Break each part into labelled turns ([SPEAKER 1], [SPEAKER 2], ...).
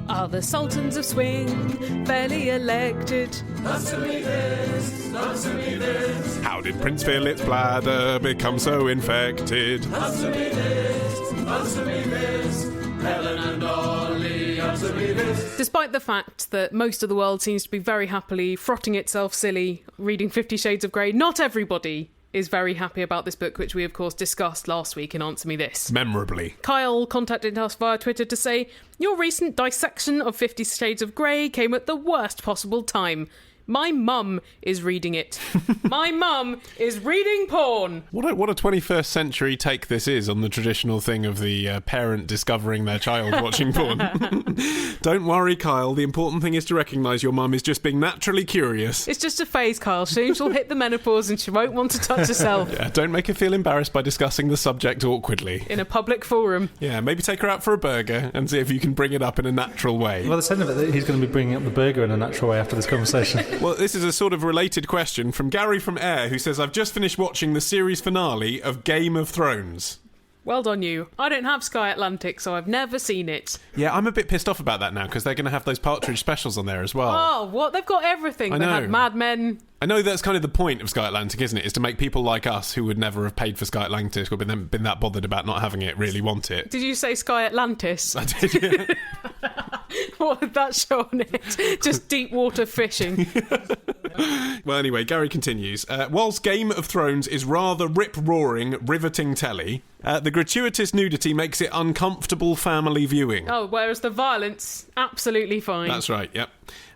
[SPEAKER 1] Are the sultans of swing fairly elected?
[SPEAKER 2] Answer me this, answer me this.
[SPEAKER 3] How did Prince Philip's bladder become so infected?
[SPEAKER 2] Answer me this, answer me this. Helen and Ollie, answer me this.
[SPEAKER 1] Despite the fact that most of the world seems to be very happily frotting itself silly, reading 50 Shades of Grey, not everybody is very happy about this book, which we of course discussed last week in Answer Me This.
[SPEAKER 3] Memorably.
[SPEAKER 1] Kyle contacted us via Twitter to say, your recent dissection of 50 Shades of Grey came at the worst possible time. My mum is reading it. My mum is reading porn.
[SPEAKER 3] What a 21st century take this is on the traditional thing of the parent discovering their child watching porn. Don't worry, Kyle. The important thing is to recognise your mum is just being naturally curious.
[SPEAKER 1] It's just a phase, Kyle. Soon she'll hit the menopause and she won't want to touch herself.
[SPEAKER 3] Yeah, don't make her feel embarrassed by discussing the subject awkwardly.
[SPEAKER 1] In a public forum.
[SPEAKER 3] Yeah, maybe take her out for a burger and see if you can bring it up in a natural way.
[SPEAKER 4] Well, the sound of it that he's going to be bringing up the burger in a natural way after this conversation.
[SPEAKER 3] Well, this is a sort of related question from Gary from Air, who says, I've just finished watching the series finale of Game of Thrones.
[SPEAKER 1] Well done, you. I don't have Sky Atlantic, so I've never seen it.
[SPEAKER 3] Yeah, I'm a bit pissed off about that now, because they're going to have those Partridge specials on there as well.
[SPEAKER 1] Oh, what? They've got everything. They had Mad Men.
[SPEAKER 3] I know that's kind of the point of Sky Atlantic, isn't it? Is to make people like us, who would never have paid for Sky Atlantic or been that bothered about not having it, really want it.
[SPEAKER 1] Did you say Sky Atlantis?
[SPEAKER 3] I did, yeah.
[SPEAKER 1] What had that show on it? Just deep water fishing.
[SPEAKER 3] Well, anyway, Gary continues. Whilst Game of Thrones is rather rip-roaring, riveting telly, the gratuitous nudity makes it uncomfortable family viewing.
[SPEAKER 1] Oh, whereas the violence, absolutely fine.
[SPEAKER 3] That's right, yep.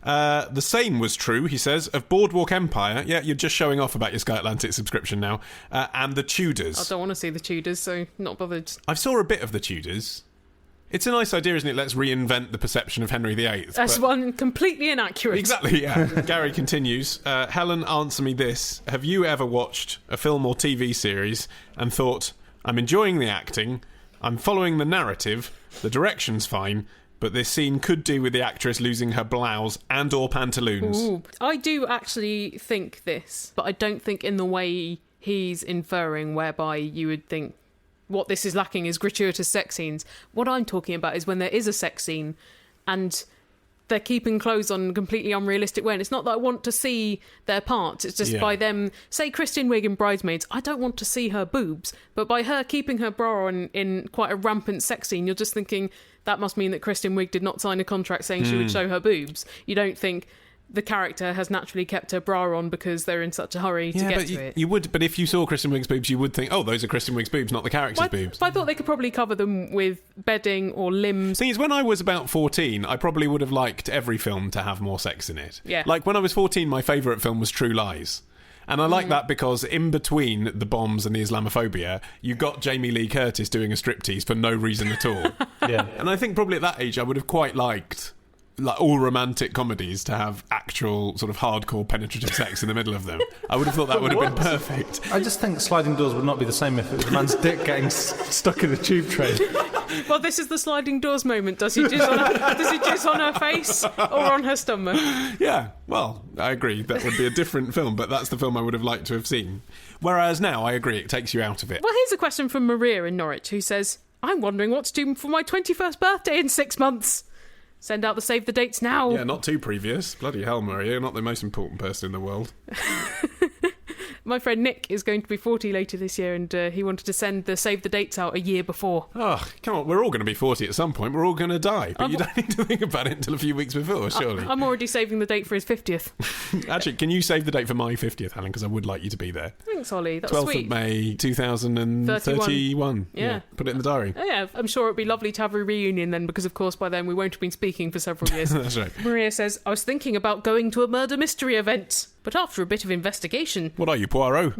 [SPEAKER 3] The same was true, he says, of Boardwalk Empire. Yeah, you're just showing off about your Sky Atlantic subscription now. And The Tudors.
[SPEAKER 1] I don't want to see The Tudors, so not bothered.
[SPEAKER 3] I saw a bit of The Tudors. It's a nice idea, isn't it? Let's reinvent the perception of Henry VIII.
[SPEAKER 1] That's one completely inaccurate.
[SPEAKER 3] Exactly, yeah. Gary continues. Helen, answer me this. Have you ever watched a film or TV series and thought, I'm enjoying the acting, I'm following the narrative, the direction's fine, but this scene could do with the actress losing her blouse and or pantaloons?
[SPEAKER 1] Ooh. I do actually think this, but I don't think in the way he's inferring, whereby you would think what this is lacking is gratuitous sex scenes. What I'm talking about is when there is a sex scene and they're keeping clothes on in a completely unrealistic way. And it's not that I want to see their parts. It's just by them, say Kristen Wiig in Bridesmaids, I don't want to see her boobs. But by her keeping her bra on in quite a rampant sex scene, you're just thinking that must mean that Kristen Wiig did not sign a contract saying she would show her boobs. You don't think the character has naturally kept her bra on because they're in such a hurry to get to it.
[SPEAKER 3] You would, but if you saw Kristen Wiig's boobs, you would think, oh, those are Kristen Wiig's boobs, not the character's boobs.
[SPEAKER 1] I thought they could probably cover them with bedding or limbs.
[SPEAKER 3] Thing is, when I was about 14, I probably would have liked every film to have more sex in it.
[SPEAKER 1] Yeah.
[SPEAKER 3] Like, when I was 14, my favourite film was True Lies. And I like that because in between the bombs and the Islamophobia, you got Jamie Lee Curtis doing a striptease for no reason at all.
[SPEAKER 4] Yeah.
[SPEAKER 3] And I think probably at that age, I would have quite liked, like, all romantic comedies to have actual sort of hardcore penetrative sex in the middle of them. I would have thought that would have been perfect.
[SPEAKER 4] I just think sliding doors would not be the same if it was a man's dick getting stuck in a tube train.
[SPEAKER 1] Well, this is the sliding doors moment. Does he jizz on her face or on her stomach?
[SPEAKER 3] Yeah, well, I agree. That would be a different film, but that's the film I would have liked to have seen. Whereas now, I agree, it takes you out of it.
[SPEAKER 1] Well, here's a question from Maria in Norwich, who says, I'm wondering what to do for my 21st birthday in 6 months. Send out the save the dates now.
[SPEAKER 3] Yeah, not too previous. Bloody hell, Maria, you're not the most important person in the world.
[SPEAKER 1] My friend Nick is going to be 40 later this year, and he wanted to send the save the dates out a year before.
[SPEAKER 3] Oh, come on, we're all going to be 40 at some point. We're all going to die. But you don't need to think about it until a few weeks before, surely.
[SPEAKER 1] I'm already saving the date for his 50th.
[SPEAKER 3] Actually, can you save the date for my 50th, Helen? Because I would like you to be there.
[SPEAKER 1] Thanks, Ollie. That's
[SPEAKER 3] 12th
[SPEAKER 1] sweet.
[SPEAKER 3] of May 2031.
[SPEAKER 1] Yeah.
[SPEAKER 3] Put it in the diary.
[SPEAKER 1] Oh, yeah, I'm sure it'd be lovely to have a reunion then, because of course by then we won't have been speaking for several years.
[SPEAKER 3] That's right.
[SPEAKER 1] Maria says, I was thinking about going to a murder mystery event, but after a bit of investigation,
[SPEAKER 3] What are you, Poirot?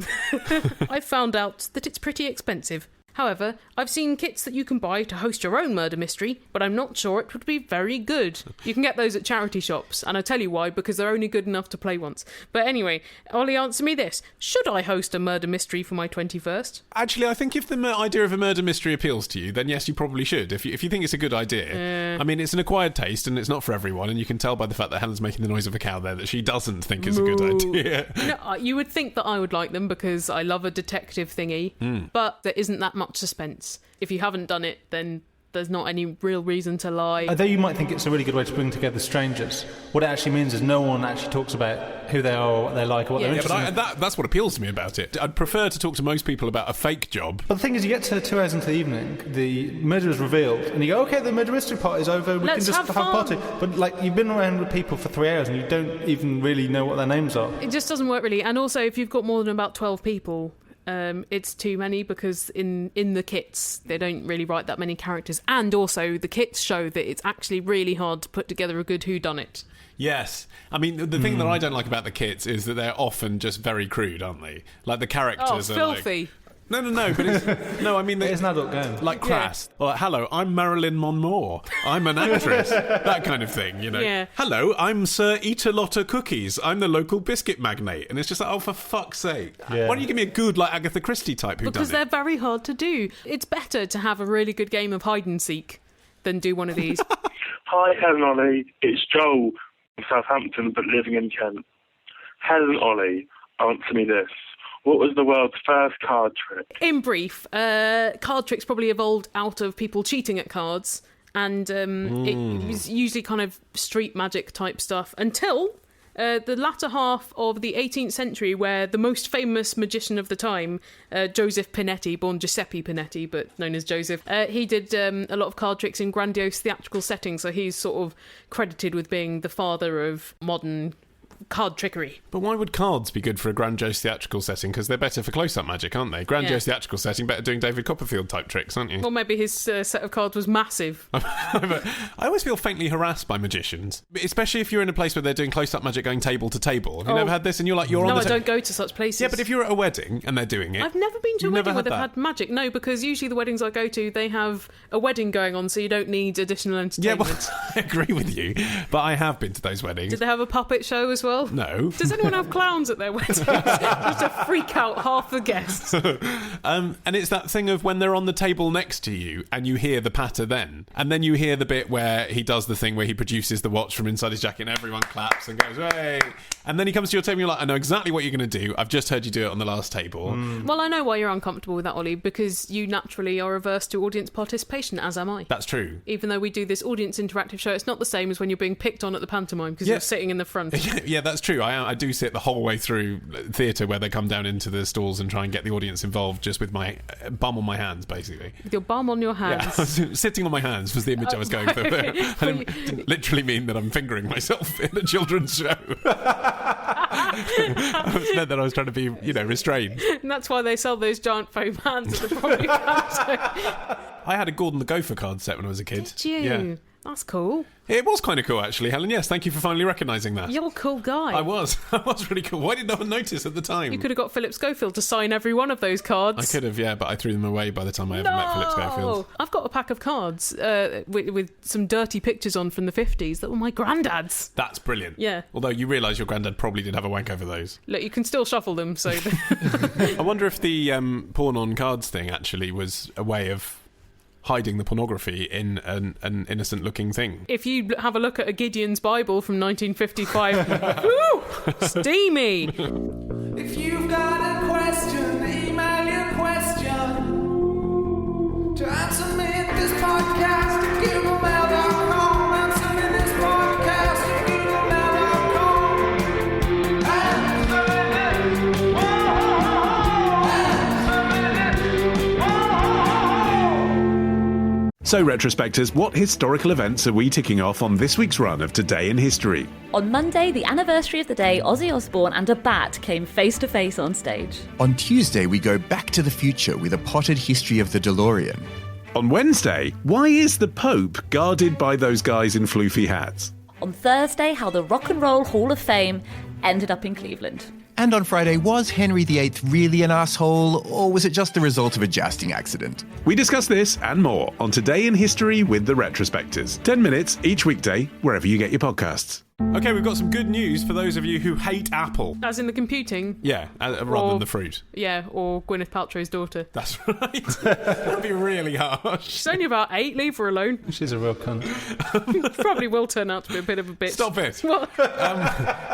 [SPEAKER 1] I found out that it's pretty expensive. However, I've seen kits that you can buy to host your own murder mystery, but I'm not sure it would be very good. You can get those at charity shops, and I tell you why, because they're only good enough to play once. But anyway, Ollie, answer me this. Should I host a murder mystery for my 21st?
[SPEAKER 3] Actually, I think if the idea of a murder mystery appeals to you, then yes, you probably should. If you think it's a good idea. I mean, it's an acquired taste, and it's not for everyone, and you can tell by the fact that Helen's making the noise of a cow there that she doesn't think it's a good idea.
[SPEAKER 1] No, you would think that I would like them because I love a detective thingy, but there isn't that much suspense. If you haven't done it, then There's not any real reason to lie.
[SPEAKER 4] Although you might think it's a really good way to bring together strangers, what it actually means is no one actually talks about who they are or what they like or what they're interested in.
[SPEAKER 3] That's what appeals to me about it. I'd prefer to talk to most people about a fake job.
[SPEAKER 4] But the thing is, you get to 2 hours into the evening, the murder is revealed, and you go, okay, the murder mystery party's over, we
[SPEAKER 1] Let's
[SPEAKER 4] can just
[SPEAKER 1] have
[SPEAKER 4] have a
[SPEAKER 1] fun.
[SPEAKER 4] party. But, like, you've been around with people for 3 hours and you don't even really know what their names are.
[SPEAKER 1] It just doesn't work really. And also, if you've got more than about 12 people, it's too many, because in the kits they don't really write that many characters, and also the kits show that it's actually really hard to put together a good whodunit.
[SPEAKER 3] Yes. I mean, the thing that I don't like about the kits is that they're often just very crude, aren't they? Like, the characters are
[SPEAKER 1] filthy.
[SPEAKER 3] like... No, but it's... No, I mean...
[SPEAKER 4] It is an adult game.
[SPEAKER 3] Like crass. Yeah. Like, hello, I'm Marilyn Monroe. I'm an actress. That kind of thing, you know.
[SPEAKER 1] Yeah.
[SPEAKER 3] Hello, I'm Sir Eat-A-Lotta Cookies. I'm the local biscuit magnate. And it's just like, oh, for fuck's sake.
[SPEAKER 4] Yeah.
[SPEAKER 3] Why don't you give me a good, like, Agatha Christie type who
[SPEAKER 1] Because they're very hard to do. It's better to have a really good game of hide and seek than do one of these.
[SPEAKER 5] Hi, Helen Ollie. It's Joel from Southampton, but living in Kent. Helen Ollie, answer me this. What was the world's first card trick?
[SPEAKER 1] In brief, card tricks probably evolved out of people cheating at cards, and it was usually kind of street magic type stuff until the latter half of the 18th century, where the most famous magician of the time, Joseph Pinetti, born Giuseppe Pinetti, but known as Joseph, he did a lot of card tricks in grandiose theatrical settings, so he's sort of credited with being the father of modern card trickery.
[SPEAKER 3] But why would cards be good for a grandiose theatrical setting? Because they're better for close-up magic, aren't they? Grandiose theatrical setting, better doing David Copperfield type tricks, aren't you?
[SPEAKER 1] Well, maybe his set of cards was massive.
[SPEAKER 3] I always feel faintly harassed by magicians, especially if you're in a place where they're doing close-up magic going table to table. Have you never had this? And you're like, you're on the
[SPEAKER 1] No, I don't go to such places.
[SPEAKER 3] Yeah, but if you're at a wedding and they're doing it...
[SPEAKER 1] I've never been to a
[SPEAKER 3] You've
[SPEAKER 1] wedding
[SPEAKER 3] never
[SPEAKER 1] where
[SPEAKER 3] had
[SPEAKER 1] they've
[SPEAKER 3] that?
[SPEAKER 1] had magic. No, because usually the weddings I go to, they have a wedding going on, so you don't need additional
[SPEAKER 3] Yeah,
[SPEAKER 1] entertainment.
[SPEAKER 3] well, I agree with you, but I have been to those weddings.
[SPEAKER 1] Did they have a puppet show as well?
[SPEAKER 3] No.
[SPEAKER 1] Does anyone have clowns at their weddings? Just to freak out half the guests.
[SPEAKER 3] And it's that thing of when they're on the table next to you and you hear the patter then, and then you hear the bit where he does the thing where he produces the watch from inside his jacket and everyone claps and goes, hey! And then he comes to your table and you're like, I know exactly what you're going to do. I've just heard you do it on the last table.
[SPEAKER 1] Well, I know why you're uncomfortable with that, Ollie, because you naturally are averse to audience participation, as am I.
[SPEAKER 3] That's true.
[SPEAKER 1] Even though we do this audience interactive show, it's not the same as when you're being picked on at the pantomime because you're sitting in the front.
[SPEAKER 3] Yeah, that's true. I do sit the whole way through theatre where they come down into the stalls and try and get the audience involved just with my bum on my hands, basically.
[SPEAKER 1] With your bum on your hands.
[SPEAKER 3] Yeah, sitting on my hands was the image I was going for there. I didn't literally mean that I'm fingering myself in a children's show. I meant that I was trying to be, restrained.
[SPEAKER 1] And that's why they sell those giant foam hands at the Bromley Panto.
[SPEAKER 3] I had a Gordon the Gopher card set when I was a kid.
[SPEAKER 1] Did you?
[SPEAKER 3] Yeah.
[SPEAKER 1] That's cool.
[SPEAKER 3] It was kind of cool, actually, Helen. Yes, thank you for finally recognising that.
[SPEAKER 1] You're a cool guy.
[SPEAKER 3] I was really cool. Why did no one notice at the time?
[SPEAKER 1] You could have got Philip Schofield to sign every one of those cards.
[SPEAKER 3] I could have, yeah, but I threw them away by the time I ever met Philip Schofield.
[SPEAKER 1] I've got a pack of cards with some dirty pictures on from the 50s that were my granddad's.
[SPEAKER 3] That's brilliant.
[SPEAKER 1] Yeah.
[SPEAKER 3] Although you realise your granddad probably did have a wank over those.
[SPEAKER 1] Look, you can still shuffle them, so...
[SPEAKER 3] I wonder if the porn on cards thing actually was a way of hiding the pornography in an innocent-looking thing.
[SPEAKER 1] If you have a look at a Gideon's Bible from 1955, woo, steamy!
[SPEAKER 2] If you've got a question, email your question to answerme@thispodcast@googlemail.com. Answer me this podcast at googlemail.com. Answer me this.
[SPEAKER 6] So, retrospectors, what historical events are we ticking off on this week's run of Today in History?
[SPEAKER 7] On Monday, the anniversary of the day Ozzy Osbourne and a bat came face to face on stage.
[SPEAKER 8] On Tuesday, we go back to the future with a potted history of the DeLorean.
[SPEAKER 6] On Wednesday, why is the Pope guarded by those guys in floofy hats?
[SPEAKER 7] On Thursday, how the Rock and Roll Hall of Fame ended up in Cleveland.
[SPEAKER 8] And on Friday, was Henry VIII really an asshole, or was it just the result of a jousting accident?
[SPEAKER 6] We discuss this and more on Today in History with the Retrospectors. 10 minutes each weekday, wherever you get your podcasts.
[SPEAKER 3] Okay, we've got some good news for those of you who hate Apple.
[SPEAKER 1] As in the computing?
[SPEAKER 3] Yeah, rather than the fruit.
[SPEAKER 1] Yeah, or Gwyneth Paltrow's daughter.
[SPEAKER 3] That's right. That'd be really harsh.
[SPEAKER 1] She's only about 8, leave her alone.
[SPEAKER 4] She's a real cunt.
[SPEAKER 1] Probably will turn out to be a bit of a bitch.
[SPEAKER 3] Stop it.
[SPEAKER 1] What?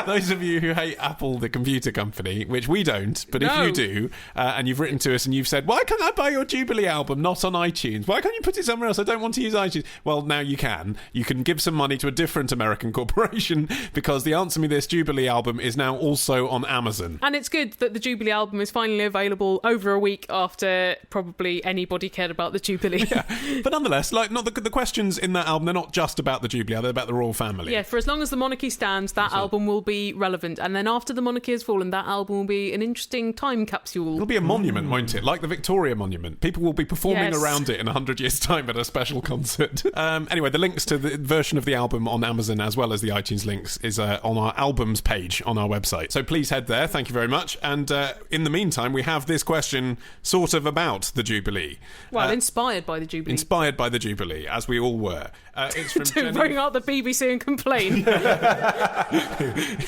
[SPEAKER 3] Those of you who hate Apple, the computer company, which we don't, but if you do, and you've written to us and you've said, why can't I buy your Jubilee album not on iTunes? Why can't you put it somewhere else? I don't want to use iTunes. Well, now you can. You can give some money to a different American corporation because the Answer Me This Jubilee album is now also on Amazon.
[SPEAKER 1] And it's good that the Jubilee album is finally available over a week after probably anybody cared about the Jubilee.
[SPEAKER 3] Yeah. But nonetheless, like, not the questions in that album, they're not just about the Jubilee, they're about the royal family.
[SPEAKER 1] Yeah, for as long as the monarchy stands, that album will be relevant. And then after the monarchy has fallen, that album will be an interesting time capsule.
[SPEAKER 3] It'll be a monument, won't it? Like the Victoria Monument. People will be performing around it in 100 years' time at a special concert. Anyway, the links to the version of the album on Amazon as well as the iTunes links is on our albums page on our website. So please head there. Thank you very much. And in the meantime, we have this question sort of about the Jubilee.
[SPEAKER 1] Well, inspired by the Jubilee.
[SPEAKER 3] Inspired by the Jubilee, as we all were. It's from
[SPEAKER 1] to
[SPEAKER 3] Jenny.
[SPEAKER 1] bring out the BBC and complain.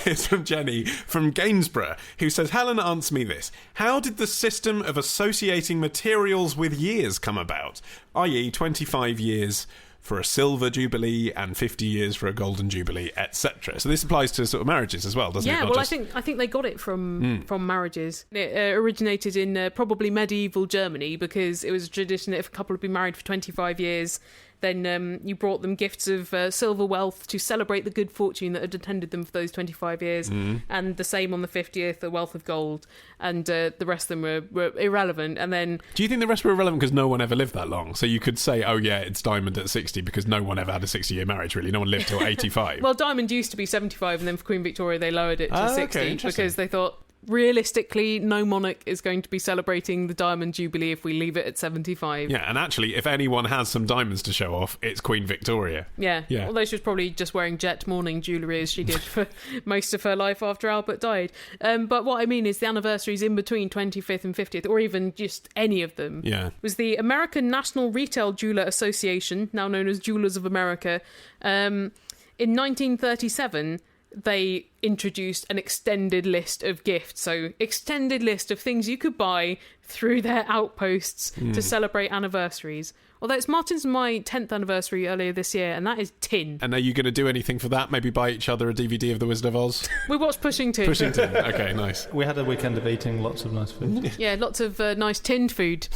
[SPEAKER 3] It's from Jenny from Gainsborough, who says, Helen, answer me this. How did the system of associating materials with years come about? I.e., 25 years for a silver jubilee and 50 years for a golden jubilee, etc. So this applies to sort of marriages as well, doesn't it?
[SPEAKER 1] Yeah, well, I think they got it from marriages. It originated in probably medieval Germany because it was a tradition that if a couple had been married for 25 years, then you brought them gifts of silver wealth to celebrate the good fortune that had attended them for those 25 years. And the same on the 50th, the wealth of gold. And the rest of them were irrelevant. And then...
[SPEAKER 3] Do you think the rest were irrelevant because no one ever lived that long? So you could say, oh yeah, it's diamond at 60 because no one ever had a 60-year marriage, really. No one lived till 85.
[SPEAKER 1] Well, diamond used to be 75 and then for Queen Victoria they lowered it to 60
[SPEAKER 3] okay,
[SPEAKER 1] because they thought... Realistically, no monarch is going to be celebrating the Diamond Jubilee if we leave it at 75.
[SPEAKER 3] Yeah, and actually, if anyone has some diamonds to show off, it's Queen Victoria.
[SPEAKER 1] Yeah. Although she was probably just wearing jet mourning jewellery as she did for most of her life after Albert died. But what I mean is the anniversaries in between 25th and 50th, or even just any of them, was the American National Retail Jeweller Association, now known as Jewelers of America. In 1937... they introduced an extended list of gifts. So, extended list of things you could buy through their outposts to celebrate anniversaries. Although it's Martin's and my 10th anniversary earlier this year, and that is tin.
[SPEAKER 3] And are you going to do anything for that? Maybe buy each other a DVD of The Wizard of Oz?
[SPEAKER 1] We watched Pushing Tin.
[SPEAKER 3] Pushing Tin. Okay, nice.
[SPEAKER 4] We had a weekend of eating lots of nice food.
[SPEAKER 1] Yeah, lots of nice tinned food.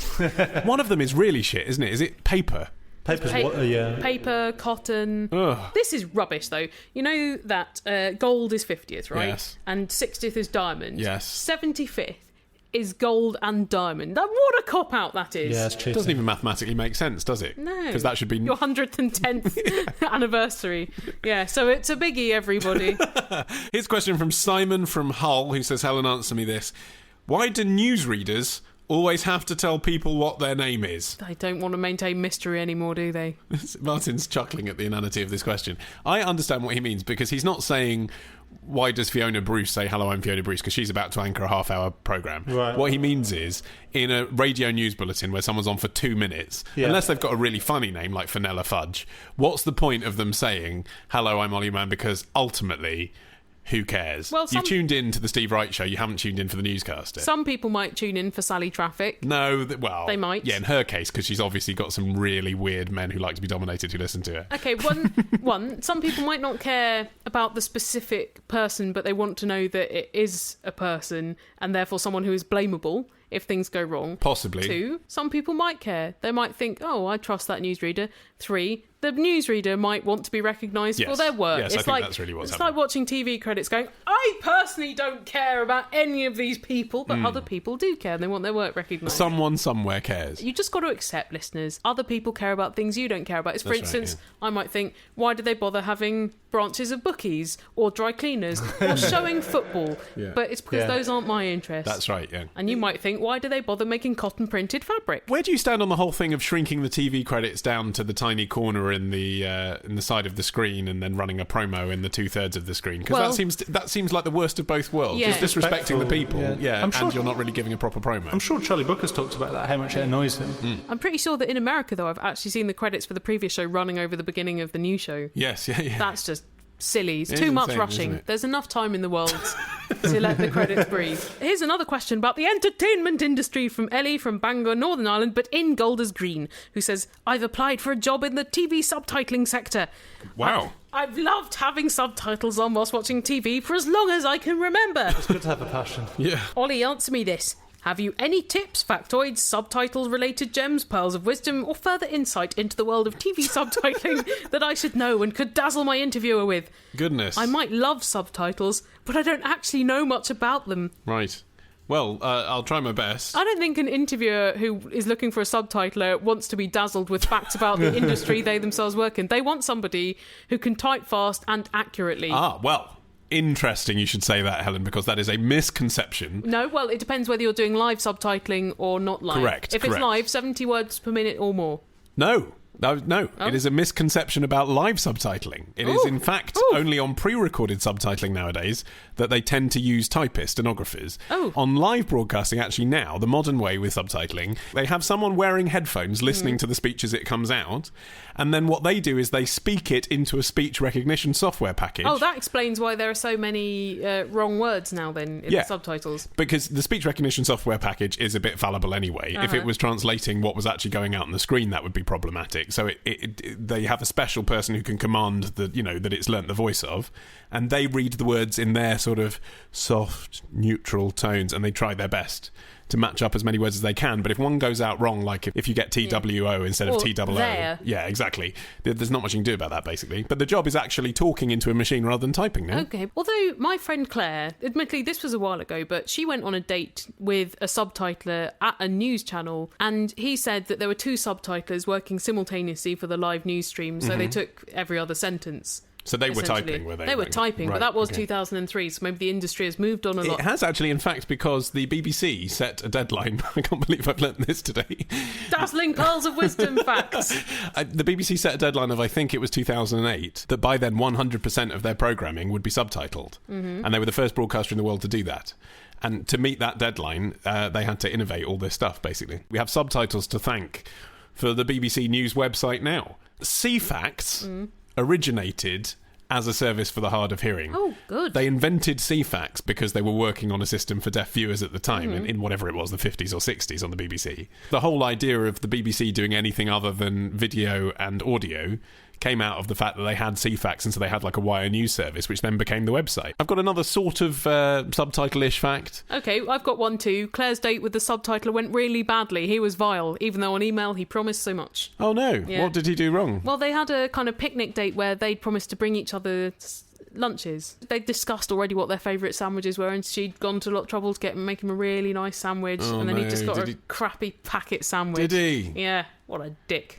[SPEAKER 3] One of them is really shit, isn't it? Is it paper?
[SPEAKER 1] Paper, cotton.
[SPEAKER 3] Ugh.
[SPEAKER 1] This is rubbish, though. You know that gold is 50th, right?
[SPEAKER 3] Yes.
[SPEAKER 1] And 60th is diamond.
[SPEAKER 3] Yes.
[SPEAKER 1] 75th is gold and diamond. What a cop-out that is.
[SPEAKER 4] Yeah, it's cheating.
[SPEAKER 3] Doesn't even mathematically make sense, does it?
[SPEAKER 1] No.
[SPEAKER 3] Because that should be...
[SPEAKER 1] your 110th anniversary. Yeah, so it's a biggie, everybody.
[SPEAKER 3] Here's a question from Simon from Hull, who says, Helen, answer me this. Why do newsreaders always have to tell people what their name is?
[SPEAKER 1] They don't want to maintain mystery anymore, do they?
[SPEAKER 3] Martin's chuckling at the inanity of this question. I understand what he means, because he's not saying, why does Fiona Bruce say, hello, I'm Fiona Bruce, because she's about to anchor a half-hour programme.
[SPEAKER 4] Right.
[SPEAKER 3] What he means is, in a radio news bulletin where someone's on for 2 minutes, unless they've got a really funny name like Fenella Fudge, what's the point of them saying, hello, I'm Ollie Mann, because ultimately... who cares?
[SPEAKER 1] Well,
[SPEAKER 3] you tuned in to the Steve Wright show. You haven't tuned in for the newscaster.
[SPEAKER 1] Some people might tune in for Sally Traffic.
[SPEAKER 3] No,
[SPEAKER 1] they might.
[SPEAKER 3] Yeah, in her case, because she's obviously got some really weird men who like to be dominated who listen to her.
[SPEAKER 1] Okay, one. Some people might not care about the specific person, but they want to know that it is a person and therefore someone who is blamable if things go wrong.
[SPEAKER 3] Possibly.
[SPEAKER 1] 2, some people might care. They might think, oh, I trust that newsreader. 3, the newsreader might want to be recognised for their work.
[SPEAKER 3] Yes, I think that's really what's happening.
[SPEAKER 1] It's like watching TV credits going, I personally don't care about any of these people, but other people do care and they want their work recognised.
[SPEAKER 3] Someone somewhere cares.
[SPEAKER 1] You just got to accept, listeners, other people care about things you don't care about. For instance, I might think, why do they bother having branches of bookies or dry cleaners or showing football? But it's because those aren't my interests.
[SPEAKER 3] That's right, yeah.
[SPEAKER 1] And you might think, why do they bother making cotton printed fabric?
[SPEAKER 3] Where do you stand on the whole thing of shrinking the TV credits down to the tiny corner in the side of the screen and then running a promo in the 2/3 of the screen? Because that seems like the worst of both worlds.
[SPEAKER 1] Yeah.
[SPEAKER 3] Just disrespecting the people,
[SPEAKER 4] I'm sure,
[SPEAKER 3] and you're not really giving a proper promo.
[SPEAKER 4] I'm sure Charlie Brooker's talked about that, how much it annoys him.
[SPEAKER 1] I'm pretty sure that in America, though, I've actually seen the credits for the previous show running over the beginning of the new show.
[SPEAKER 3] Yes, yeah.
[SPEAKER 1] That's just silly. It's
[SPEAKER 3] It
[SPEAKER 1] too
[SPEAKER 3] is
[SPEAKER 1] much
[SPEAKER 3] insane,
[SPEAKER 1] rushing.
[SPEAKER 3] isn't it?
[SPEAKER 1] There's enough time in the world to let the credits breathe. Here's another question about the entertainment industry from Ellie from Bangor, Northern Ireland, but in Golders Green, who says, I've applied for a job in the TV subtitling sector.
[SPEAKER 3] Wow.
[SPEAKER 1] I've loved having subtitles on whilst watching TV for as long as I can remember.
[SPEAKER 4] It's good to have a passion.
[SPEAKER 3] Yeah.
[SPEAKER 1] Ollie, answer me this. Have you any tips, factoids, subtitles-related gems, pearls of wisdom, or further insight into the world of TV subtitling that I should know and could dazzle my interviewer with?
[SPEAKER 3] Goodness.
[SPEAKER 1] I might love subtitles, but I don't actually know much about them.
[SPEAKER 3] Right. Well, I'll try my best.
[SPEAKER 1] I don't think an interviewer who is looking for a subtitler wants to be dazzled with facts about the industry they themselves work in. They want somebody who can type fast and accurately.
[SPEAKER 3] Well, interesting you should say that, Helen, because that is a misconception.
[SPEAKER 1] No, well, it depends whether you're doing live subtitling or not live.
[SPEAKER 3] Correct.
[SPEAKER 1] If it's live, 70 words per minute or more.
[SPEAKER 3] No. Oh. It is a misconception about live subtitling. It is, in fact, only on pre-recorded subtitling nowadays that they tend to use typists, stenographers. On live broadcasting, actually now, the modern way with subtitling, they have someone wearing headphones listening to the speech as it comes out, and then what they do is they speak it into a speech recognition software package.
[SPEAKER 1] Oh, that explains why there are so many wrong words now then in the subtitles.
[SPEAKER 3] Because the speech recognition software package is a bit fallible anyway. If it was translating what was actually going out on the screen, that would be problematic. So they have a special person who can command that it's learnt the voice of, and they read the words in their sort of soft, neutral tones, and they try their best to match up as many words as they can. But if one goes out wrong, like if you get TWO instead of TOO, yeah, exactly. There's not much you can do about that, basically. But the job is actually talking into a machine rather than typing now.
[SPEAKER 1] Okay. Although my friend Claire, admittedly this was a while ago, but she went on a date with a subtitler at a news channel, and he said that there were two subtitlers working simultaneously for the live news stream, so they took every other sentence.
[SPEAKER 3] So they were typing, were they?
[SPEAKER 1] They were typing,
[SPEAKER 3] right,
[SPEAKER 1] but that was 2003, so maybe the industry has moved on a lot.
[SPEAKER 3] It has actually, in fact, because the BBC set a deadline. I can't believe I've learnt this today.
[SPEAKER 1] Dazzling pearls of wisdom facts.
[SPEAKER 3] The BBC set a deadline of, I think it was 2008, that by then 100% of their programming would be subtitled. And they were the first broadcaster in the world to do that. And to meet that deadline, they had to innovate all this stuff, basically. We have subtitles to thank for the BBC News website now. Ceefax originated as a service for the hard of hearing.
[SPEAKER 1] Oh, good.
[SPEAKER 3] They invented Ceefax because they were working on a system for deaf viewers at the time, in whatever it was, the 50s or 60s on the BBC. The whole idea of the BBC doing anything other than video and audio came out of the fact that they had Ceefax, and so they had like a wire news service, which then became the website. I've got another sort of subtitle-ish fact.
[SPEAKER 1] Okay, I've got one too. Claire's date with the subtitler went really badly. He was vile, even though on email he promised so much.
[SPEAKER 3] Oh no,
[SPEAKER 1] Yeah.
[SPEAKER 3] What did he do wrong?
[SPEAKER 1] Well, they had a kind of picnic date where they'd promised to bring each other lunches. They'd discussed already what their favourite sandwiches were, and she'd gone to a lot of trouble to make him a really nice sandwich, and then he just got a crappy packet sandwich.
[SPEAKER 3] Did he?
[SPEAKER 1] Yeah, what a dick.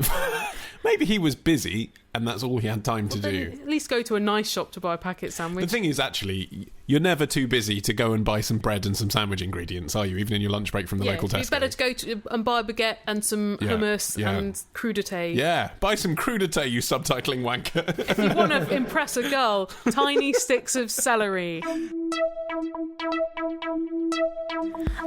[SPEAKER 3] Maybe he was busy and that's all he had time to do.
[SPEAKER 1] At least go to a nice shop to buy a packet sandwich.
[SPEAKER 3] The thing is, actually, you're never too busy to go and buy some bread and some sandwich ingredients, are you? Even in your lunch break from the local Tesco.
[SPEAKER 1] It's better to go and buy a baguette and some hummus and crudité.
[SPEAKER 3] Yeah, buy some crudité, you subtitling wanker.
[SPEAKER 1] If you want to impress a girl, tiny sticks of celery.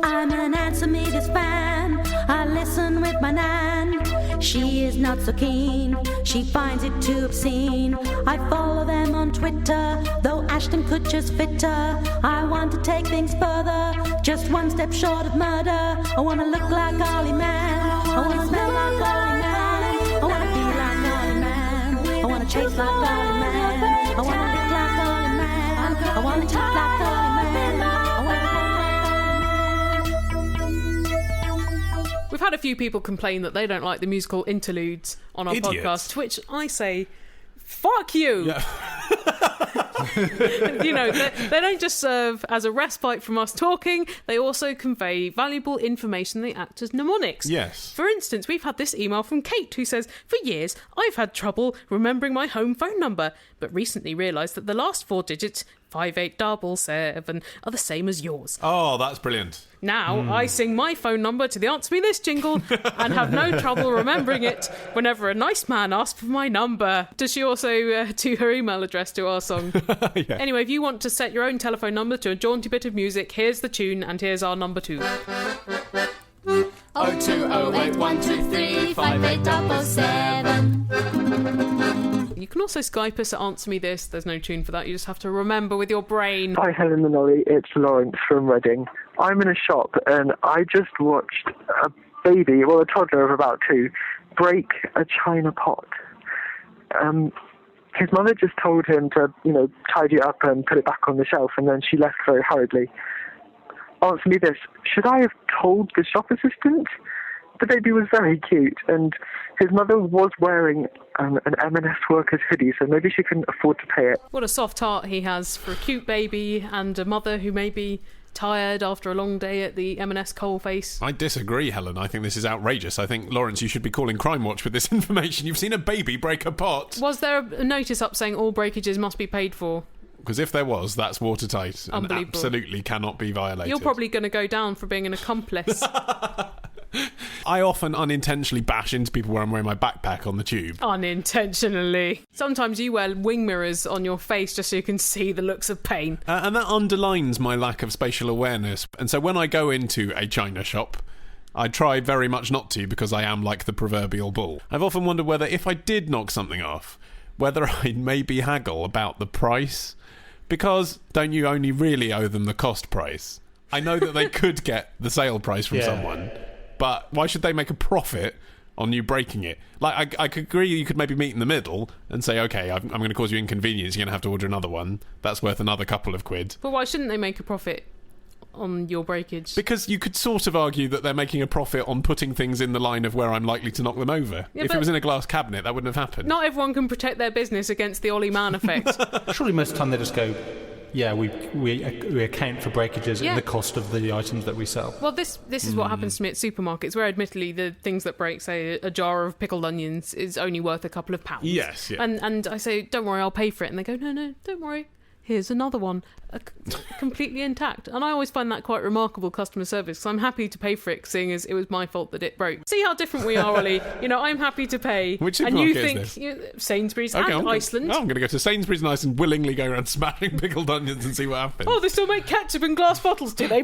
[SPEAKER 9] I'm an Answer Me This fan. I listen with my nan. She is not so keen. She finds it too obscene. I follow them on Twitter, though Ashton could just fit her. I want to take things further, just one step short of murder. I want to look like Ollie Man. I want to smell like Ollie Man. I want to be like Ollie Man. I want to chase like Ollie Man. I want to lick like Ollie Man. I want to talk like Ollie Man.
[SPEAKER 1] We've had a few people complain that they don't like the musical interludes on our podcast, to which I say, fuck you.
[SPEAKER 3] Yeah.
[SPEAKER 1] You know, they don't just serve as a respite from us talking, they also convey valuable information. They act as mnemonics.
[SPEAKER 3] Yes.
[SPEAKER 1] For instance, we've had this email from Kate who says, for years I've had trouble remembering my home phone number, but recently realised that the last 4 digits, 5877, are the same as yours.
[SPEAKER 3] Oh, that's brilliant.
[SPEAKER 1] Now I sing my phone number to the Answer Me This jingle and have no trouble remembering it whenever a nice man asks for my number. Does she also do her email address to our song?
[SPEAKER 3] Yeah.
[SPEAKER 1] Anyway, if you want to set your own telephone number to a jaunty bit of music, here's the tune and here's our number 2.
[SPEAKER 2] 0208 123 5877.
[SPEAKER 1] You can also Skype us at Answer Me This. There's no tune for that. You just have to remember with your brain.
[SPEAKER 10] Hi, Helen and Ollie. It's Lawrence from Reading. I'm in a shop and I just watched a baby, well, a toddler of about 2, break a china pot. His mother just told him to, tidy it up and put it back on the shelf, and then she left very hurriedly. Answer me this. Should I have told the shop assistant? The baby was very cute, and his mother was wearing an M&S worker's hoodie, so maybe she couldn't afford to pay it.
[SPEAKER 1] What a soft heart he has for a cute baby and a mother who may be tired after a long day at the M&S coalface.
[SPEAKER 3] I disagree, Helen. I think this is outrageous. I think, Lawrence, you should be calling Crime Watch with this information. You've seen a baby break a pot.
[SPEAKER 1] Was there a notice up saying all breakages must be paid for?
[SPEAKER 3] Because if there was, that's watertight and absolutely cannot be violated.
[SPEAKER 1] You're probably going to go down for being an accomplice.
[SPEAKER 3] I often unintentionally bash into people where I'm wearing my backpack on the tube.
[SPEAKER 1] Unintentionally. Sometimes you wear wing mirrors on your face just so you can see the looks of pain.
[SPEAKER 3] And that underlines my lack of spatial awareness. And so when I go into a china shop, I try very much not to, because I am like the proverbial bull. I've often wondered whether if I did knock something off, whether I'd maybe haggle about the price. Because don't you only really owe them the cost price? I know that they could get the sale price from someone, but why should they make a profit on you breaking it? Like, I could agree you could maybe meet in the middle and say, okay, I'm going to cause you inconvenience, you're going to have to order another one. That's worth another couple of quid.
[SPEAKER 1] But why shouldn't they make a profit on your breakage?
[SPEAKER 3] Because you could sort of argue that they're making a profit on putting things in the line of where I'm likely to knock them over.
[SPEAKER 1] Yeah,
[SPEAKER 3] if it was in a glass cabinet, that wouldn't have happened.
[SPEAKER 1] Not everyone can protect their business against the Ollie Mann effect.
[SPEAKER 4] Surely most of the time they just go, yeah, we account for breakages in the cost of the items that we sell.
[SPEAKER 1] Well, this is what happens to me at supermarkets, where admittedly the things that break, say a jar of pickled onions, is only worth a couple of pounds.
[SPEAKER 3] Yes, yeah.
[SPEAKER 1] And I say, don't worry, I'll pay for it. And they go, no, don't worry. Here's another one, completely intact. And I always find that quite remarkable customer service, because I'm happy to pay for it, seeing as it was my fault that it broke. See how different we are, Ollie? I'm happy to pay.
[SPEAKER 3] Which supermarket
[SPEAKER 1] and you think Sainsbury's and Iceland.
[SPEAKER 3] I'm going to go to Sainsbury's and Iceland, willingly go around smashing pickled onions and see what happens.
[SPEAKER 1] Oh, they still make ketchup in glass bottles, do they?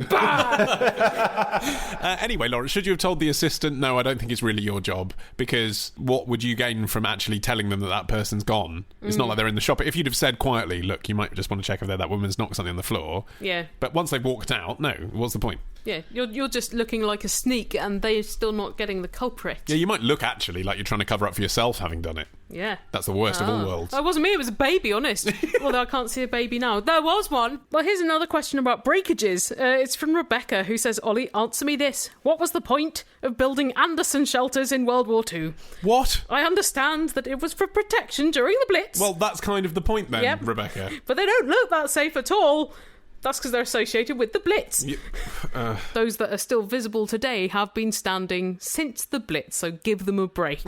[SPEAKER 3] Anyway, Lawrence, should you have told the assistant, no, I don't think it's really your job, because what would you gain from actually telling them that person's gone? It's not like they're in the shop. If you'd have said quietly, look, you might just want to check if that woman's knocked something on the floor.
[SPEAKER 1] Yeah.
[SPEAKER 3] But once they've walked out, no, what's the point?
[SPEAKER 1] Yeah, you're just looking like a sneak, and they're still not getting the culprit.
[SPEAKER 3] Yeah, you might look actually like you're trying to cover up for yourself having done it.
[SPEAKER 1] Yeah.
[SPEAKER 3] That's the worst of all worlds.
[SPEAKER 1] It wasn't me, it was a baby, honest. Although I can't see a baby now. There was one. Well, here's another question about breakages. It's from Rebecca, who says, Ollie, answer me this. What was the point of building Anderson shelters in World War II?
[SPEAKER 3] What?
[SPEAKER 1] I understand that it was for protection during the Blitz.
[SPEAKER 3] Well, that's kind of the point then, Rebecca.
[SPEAKER 1] But they don't look that safe at all. That's because they're associated with the Blitz. Those that are still visible today have been standing since the Blitz, so give them a break.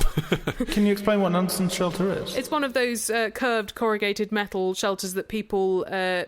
[SPEAKER 4] Can you explain what an Anderson shelter is?
[SPEAKER 1] It's one of those curved corrugated metal shelters that people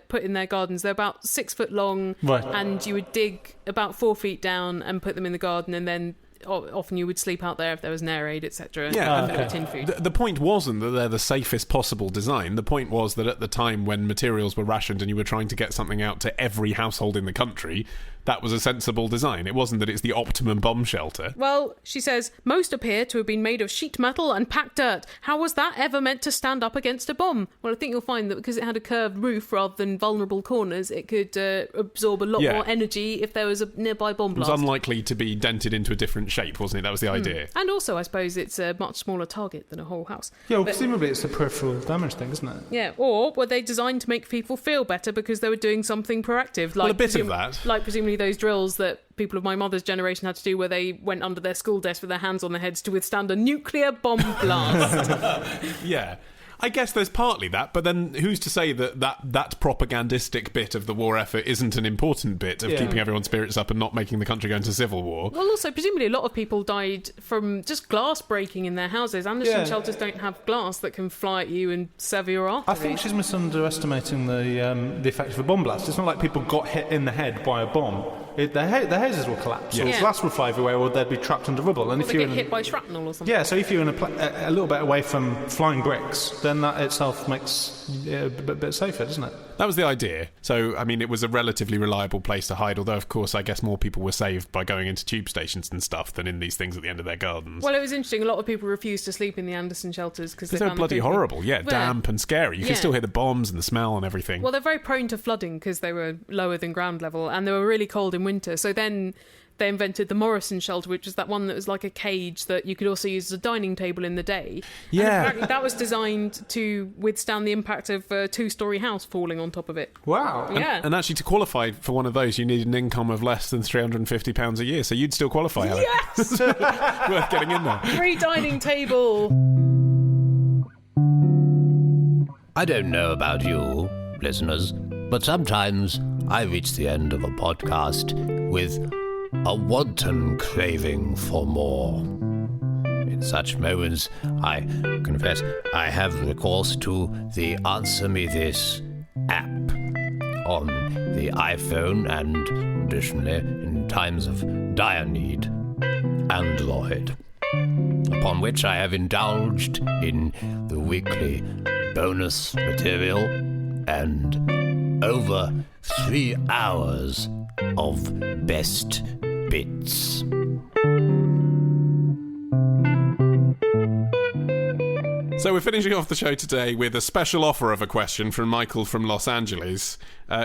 [SPEAKER 1] put in their gardens. They're about 6 foot long, and you would dig about 4 feet down and put them in the garden, and then often you would sleep out there if there was an air raid, etc.
[SPEAKER 3] Yeah,
[SPEAKER 1] tin food.
[SPEAKER 3] The point wasn't that they're the safest possible design. The point was that at the time when materials were rationed and you were trying to get something out to every household in the country, that was a sensible design. It wasn't that it's the optimum bomb shelter.
[SPEAKER 1] Well, she says, most appear to have been made of sheet metal and packed dirt. How was that ever meant to stand up against a bomb? Well, I think you'll find that because it had a curved roof rather than vulnerable corners, it could absorb a lot more energy if there was a nearby bomb blast.
[SPEAKER 3] It was unlikely to be dented into a different shape, wasn't it? That was the idea.
[SPEAKER 1] And also, I suppose, it's a much smaller target than a whole house.
[SPEAKER 4] Yeah, well, presumably it's a peripheral damage thing, isn't it?
[SPEAKER 1] Yeah, or were they designed to make people feel better because they were doing something proactive? Like
[SPEAKER 3] well, a bit of that.
[SPEAKER 1] Like presumably those drills that people of my mother's generation had to do where they went under their school desk with their hands on their heads to withstand a nuclear bomb blast.
[SPEAKER 3] Yeah. I guess there's partly that, but then who's to say that propagandistic bit of the war effort isn't an important bit of keeping everyone's spirits up and not making the country go into civil war?
[SPEAKER 1] Well, also, presumably a lot of people died from just glass breaking in their houses. Anderson shelters don't have glass that can fly at you and sever your arteries.
[SPEAKER 4] I think she's misunderestimating the effect of a bomb blast. It's not like people got hit in the head by a bomb. their houses will collapse, or
[SPEAKER 1] Yeah.
[SPEAKER 4] glass will fly everywhere, or they'd be trapped under rubble. And
[SPEAKER 1] Or
[SPEAKER 4] if
[SPEAKER 1] they
[SPEAKER 4] you're
[SPEAKER 1] get hit by shrapnel or something.
[SPEAKER 4] yeah, so if you're in a little bit away from flying bricks, then that itself makes it a bit safer, doesn't it?
[SPEAKER 3] That was the idea. So, I mean, it was a relatively reliable place to hide, although, of course, I guess more people were saved by going into tube stations and stuff than in these things at the end of their gardens.
[SPEAKER 1] Well, it was interesting. A lot of people refused to sleep in the Anderson shelters because
[SPEAKER 3] They're bloody horrible, damp and scary. You can still hear the bombs and the smell and everything.
[SPEAKER 1] Well, they're very prone to flooding because they were lower than ground level, and they were really cold in winter. So then they invented the Morrison shelter, which was that one that was like a cage that you could also use as a dining table in the day.
[SPEAKER 3] Yeah.
[SPEAKER 1] And apparently that was designed to withstand the impact of a 2-story house falling on top of it.
[SPEAKER 4] Wow.
[SPEAKER 1] Yeah.
[SPEAKER 3] And actually, to qualify for one of those, you need an income of less than £350 a year, so you'd still qualify, Helen.
[SPEAKER 1] Yes!
[SPEAKER 3] Worth getting in there.
[SPEAKER 1] Free dining table.
[SPEAKER 11] I don't know about you, listeners, but sometimes I reach the end of a podcast with a wanton craving for more. In such moments, I confess I have recourse to the Answer Me This app on the iPhone and, additionally, in times of dire need, Android, upon which I have indulged in the weekly bonus material and over 3 hours of best bits.
[SPEAKER 3] So we're finishing off the show today with a special offer of a question from Michael from Los Angeles,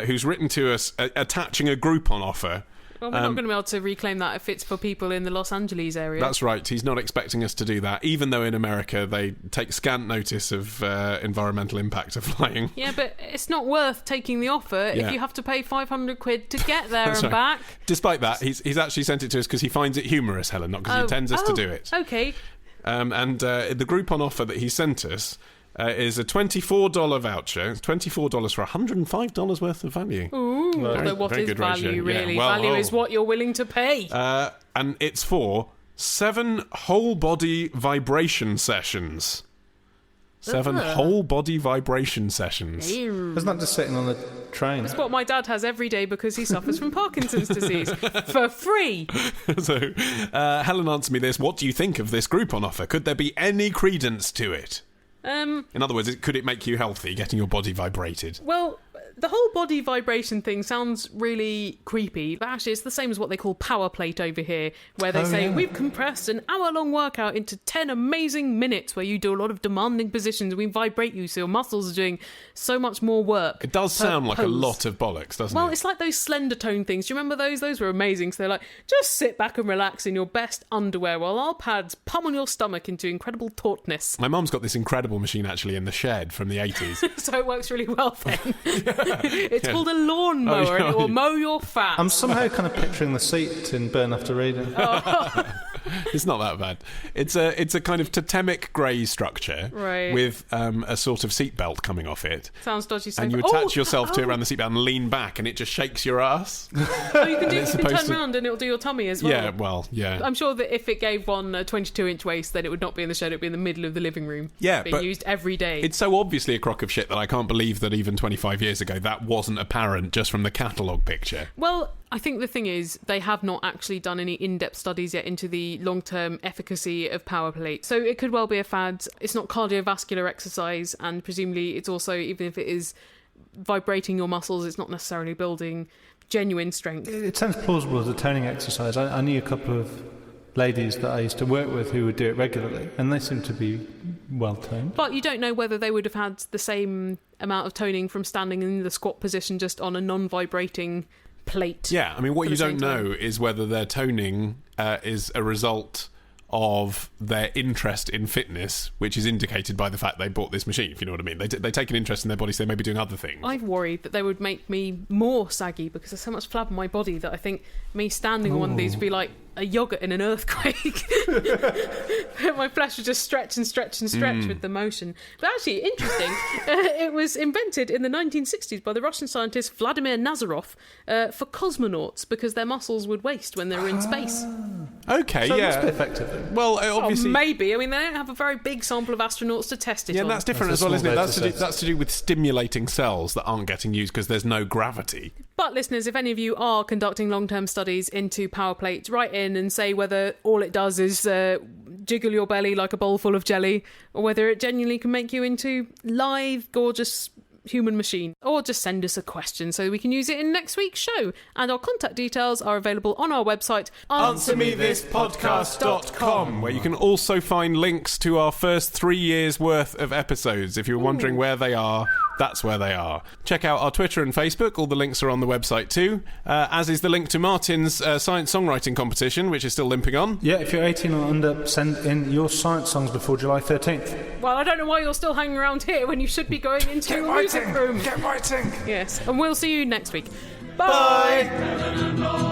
[SPEAKER 3] who's written to us attaching a Groupon offer.
[SPEAKER 1] Well, we're not going to be able to reclaim that if it's for people in the Los Angeles area.
[SPEAKER 3] That's right. He's not expecting us to do that, even though in America they take scant notice of environmental impact of flying.
[SPEAKER 1] Yeah, but it's not worth taking the offer if you have to pay £500 to get there and
[SPEAKER 3] Sorry.
[SPEAKER 1] back.
[SPEAKER 3] Despite that, he's actually sent it to us because he finds it humorous, Helen, not because he intends us to do it.
[SPEAKER 1] Okay.
[SPEAKER 3] And the Groupon offer that he sent us is a $24 voucher. It's $24 for $105 worth of value.
[SPEAKER 1] Ooh, although what is value, really? Value is what you're willing to pay.
[SPEAKER 3] And it's for 7 whole-body vibration sessions. 7 whole-body vibration sessions.
[SPEAKER 4] Isn't that just sitting on the train?
[SPEAKER 1] It's what my dad has every day because he suffers from Parkinson's disease. For free.
[SPEAKER 3] So, Helen, answer me this. What do you think of this Groupon offer? Could there be any credence to it? In other words, could it make you healthy, getting your body vibrated?
[SPEAKER 1] Well, the whole body vibration thing sounds really creepy, but actually it's the same as what they call power plate over here, where they say, we've compressed an hour-long workout into 10 amazing minutes where you do a lot of demanding positions, we vibrate you so your muscles are doing so much more work.
[SPEAKER 3] It does sound like a lot of bollocks, doesn't it?
[SPEAKER 1] Well, it's like those Slender Tone things. Do you remember those? Those were amazing. So they're like, just sit back and relax in your best underwear while our pads pummel your stomach into incredible tautness.
[SPEAKER 3] My mum's got this incredible machine, actually, in the shed from the 80s.
[SPEAKER 1] So it works really well then. It's called a lawnmower and it will mow your fat.
[SPEAKER 4] I'm somehow kind of picturing the seat in Burn After Reading.
[SPEAKER 3] It's not that bad. It's a kind of totemic grey structure with a sort of seatbelt coming off it.
[SPEAKER 1] Sounds dodgy.
[SPEAKER 3] And you attach yourself to it around the seatbelt and lean back, and it just shakes your ass.
[SPEAKER 1] Oh, you can turn around and it'll do your tummy as well.
[SPEAKER 3] Yeah, well, yeah.
[SPEAKER 1] I'm sure that if it gave one a 22-inch waist, then it would not be in the shed. It would be in the middle of the living room.
[SPEAKER 3] Yeah,
[SPEAKER 1] being used every day.
[SPEAKER 3] It's so obviously a crock of shit that I can't believe that even 25 years ago that wasn't apparent just from the catalogue picture.
[SPEAKER 1] Well, I think the thing is they have not actually done any in-depth studies yet into the long-term efficacy of power plate. So it could well be a fad. It's not cardiovascular exercise, and presumably it's also, even if it is vibrating your muscles, it's not necessarily building genuine strength.
[SPEAKER 4] It sounds plausible as a toning exercise. I knew a couple of ladies that I used to work with who would do it regularly, and they seem to be well toned.
[SPEAKER 1] But you don't know whether they would have had the same amount of toning from standing in the squat position just on a non-vibrating plate.
[SPEAKER 3] Yeah, I mean, what you don't know is whether their toning is a result of their interest in fitness, which is indicated by the fact they bought this machine, if you know what I mean. They take an interest in their body, so they may be doing other things.
[SPEAKER 1] I've worried that they would make me more saggy because there's so much flab on my body that I think me standing on one of these would be like a yogurt in an earthquake. My flesh would just stretch and stretch and stretch with the motion. But actually, interesting, it was invented in the 1960s by the Russian scientist Vladimir Nazarov for cosmonauts because their muscles would waste when they were in space.
[SPEAKER 3] Okay,
[SPEAKER 4] so
[SPEAKER 3] yeah.
[SPEAKER 4] it must be effective then.
[SPEAKER 3] Well, obviously...
[SPEAKER 1] maybe. I mean, they don't have a very big sample of astronauts to test it on.
[SPEAKER 3] Yeah, that's different as well, isn't it? That's to do with stimulating cells that aren't getting used because there's no gravity.
[SPEAKER 1] But listeners, if any of you are conducting long-term studies into power plates, write in and say whether all it does is jiggle your belly like a bowl full of jelly, or whether it genuinely can make you into live, gorgeous human machine. Or just send us a question so we can use it in next week's show. And our contact details are available on our website,
[SPEAKER 3] AnswerMeThisPodcast.com, where you can also find links to our first 3 years worth of episodes. If you're wondering where they are, that's where they are. Check out our Twitter and Facebook. All the links are on the website too, as is the link to Martin's science songwriting competition, which is still limping on.
[SPEAKER 4] Yeah, if you're 18 or under, send in your science songs before July 13th.
[SPEAKER 1] Well, I don't know why you're still hanging around here when you should be going into a music room.
[SPEAKER 3] Get writing!
[SPEAKER 1] Yes, and we'll see you next week. Bye!
[SPEAKER 3] Bye.